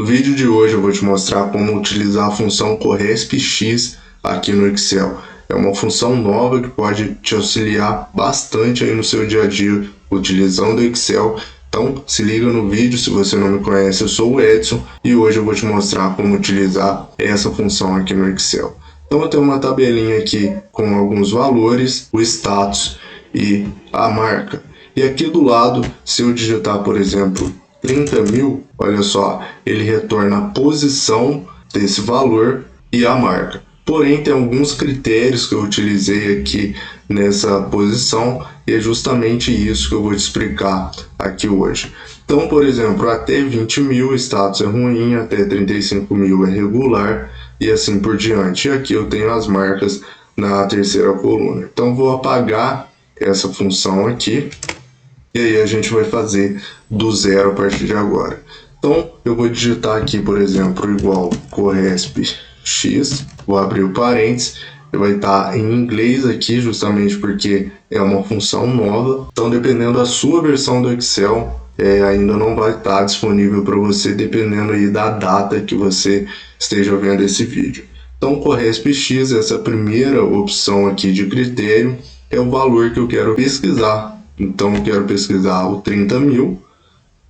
No vídeo de hoje eu vou te mostrar como utilizar a função CORRESP-X aqui no Excel. É uma função nova que pode te auxiliar bastante aí no seu dia a dia utilizando o Excel. Então se liga no vídeo. Se você não me conhece, eu sou o Edson e hoje eu vou te mostrar como utilizar essa função aqui no Excel. Então eu tenho uma tabelinha aqui com alguns valores, o status e a marca. E aqui do lado, se eu digitar, por exemplo, 30.000, olha só, ele retorna a posição desse valor e a marca. Porém, tem alguns critérios que eu utilizei aqui nessa posição e é justamente isso que eu vou te explicar aqui hoje. Então, por exemplo, até 20.000 o status é ruim, até 35.000 é regular e assim por diante. E aqui eu tenho as marcas na terceira coluna. Então, vou apagar essa função aqui. E aí a gente vai fazer do zero a partir de agora. Então eu vou digitar aqui, por exemplo, igual CORRESP-X, vou abrir o parênteses, vai estar em inglês aqui justamente porque é uma função nova. Então dependendo da sua versão do Excel, ainda não vai estar disponível para você, dependendo aí da data que você esteja vendo esse vídeo. Então CORRESP-X, essa primeira opção aqui de critério, é o valor que eu quero pesquisar. Então eu quero pesquisar o 30.000,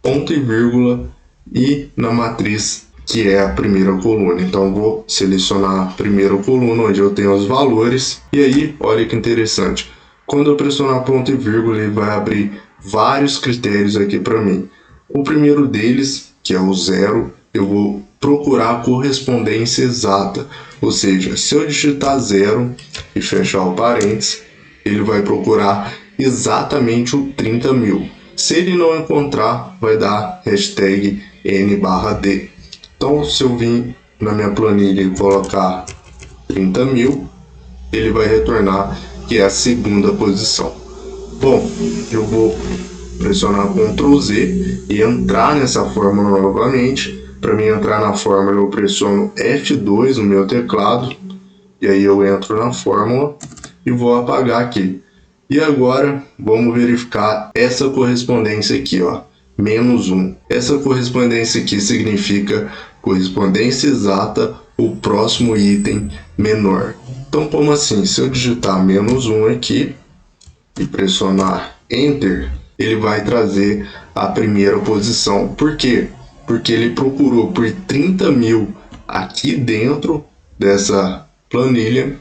ponto e vírgula, e na matriz que é a primeira coluna. Então eu vou selecionar a primeira coluna onde eu tenho os valores. E aí, olha que interessante. Quando eu pressionar ponto e vírgula, ele vai abrir vários critérios aqui para mim. O primeiro deles, que é o zero, eu vou procurar a correspondência exata. Ou seja, se eu digitar zero e fechar o parênteses, ele vai procurar exatamente o 30.000. Se ele não encontrar, vai dar hashtag N/D. Então, se eu vir na minha planilha e colocar 30.000, ele vai retornar que é a segunda posição. Bom, eu vou pressionar Ctrl Z e entrar nessa fórmula novamente. Para mim entrar na fórmula, eu pressiono F2 no meu teclado, e aí eu entro na fórmula e vou apagar aqui. E agora vamos verificar essa correspondência aqui, ó, -1. Essa correspondência aqui significa correspondência exata, o próximo item menor. Então como assim? Se eu digitar -1 aqui e pressionar Enter, ele vai trazer a primeira posição. Por quê? Porque ele procurou por 30.000 aqui dentro dessa planilha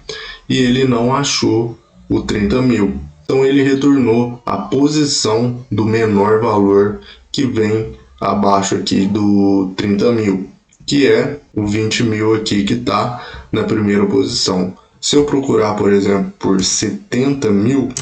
e ele não achou o 30.000. Então ele retornou a posição do menor valor que vem abaixo aqui do 30.000, que é o 20.000 aqui que está na primeira posição. Se eu procurar, por exemplo, por 70.000,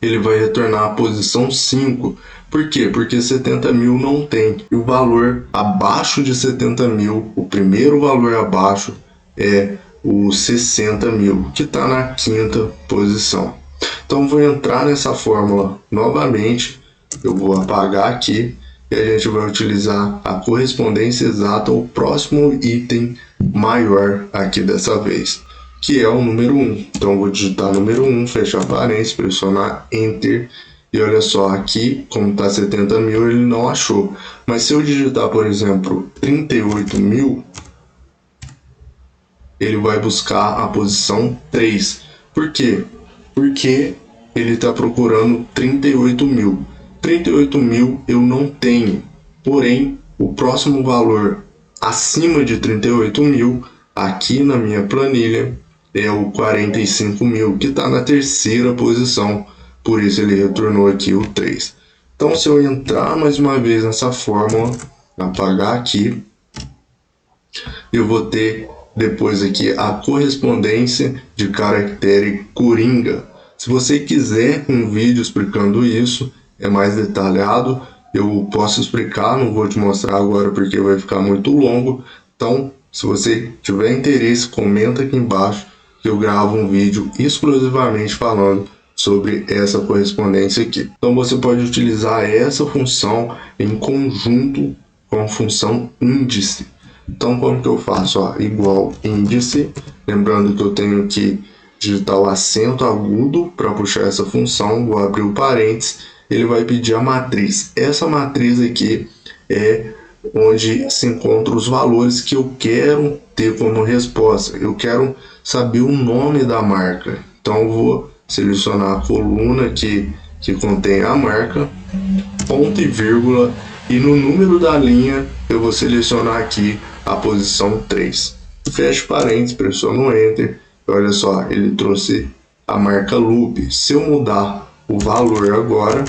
ele vai retornar a posição 5. Por quê? Porque 70.000 não tem. E o valor abaixo de 70.000, o primeiro valor abaixo é o 60.000, que está na quinta posição. Então vou entrar nessa fórmula novamente, eu vou apagar aqui e a gente vai utilizar a correspondência exata ao próximo item maior aqui dessa vez, que é o número 1. Então vou digitar número 1, fechar parênteses, pressionar Enter e olha só, aqui como está 70.000 ele não achou. Mas se eu digitar, por exemplo, 38.000, ele vai buscar a posição 3. Por quê? Porque ele está procurando 38.000. 38.000 eu não tenho. Porém, o próximo valor acima de 38.000, aqui na minha planilha, é o 45.000, que está na terceira posição. Por isso ele retornou aqui o 3. Então, se eu entrar mais uma vez nessa fórmula, apagar aqui, eu vou ter depois aqui a correspondência de caractere coringa. Se você quiser um vídeo explicando isso, é mais detalhado, eu posso explicar, não vou te mostrar agora porque vai ficar muito longo. Então, se você tiver interesse, comenta aqui embaixo que eu gravo um vídeo exclusivamente falando sobre essa correspondência aqui. Então você pode utilizar essa função em conjunto com a função índice. Então como que eu faço? Ó, igual índice, lembrando que eu tenho que digitar o acento agudo para puxar essa função, vou abrir o parênteses, ele vai pedir a matriz. Essa matriz aqui é onde se encontram os valores que eu quero ter como resposta. Eu quero saber o nome da marca. Então eu vou selecionar a coluna que contém a marca, ponto e vírgula, e no número da linha eu vou selecionar aqui a posição 3. Fecho parênteses, pressiono Enter, e olha só, ele trouxe a marca Loop. Se eu mudar o valor agora,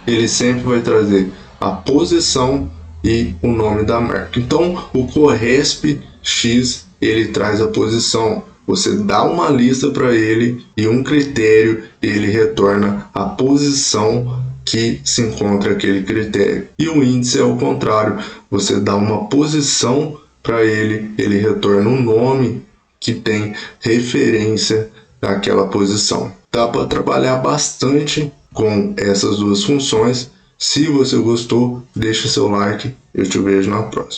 ele sempre vai trazer a posição e o nome da marca. Então, o Corresp X, ele traz a posição. Você dá uma lista para ele e um critério, ele retorna a posição que se encontra aquele critério. E o índice é o contrário. Você dá uma posição para ele, ele retorna um nome que tem referência àquela posição. Dá para trabalhar bastante com essas duas funções. Se você gostou, deixa seu like. Eu te vejo na próxima.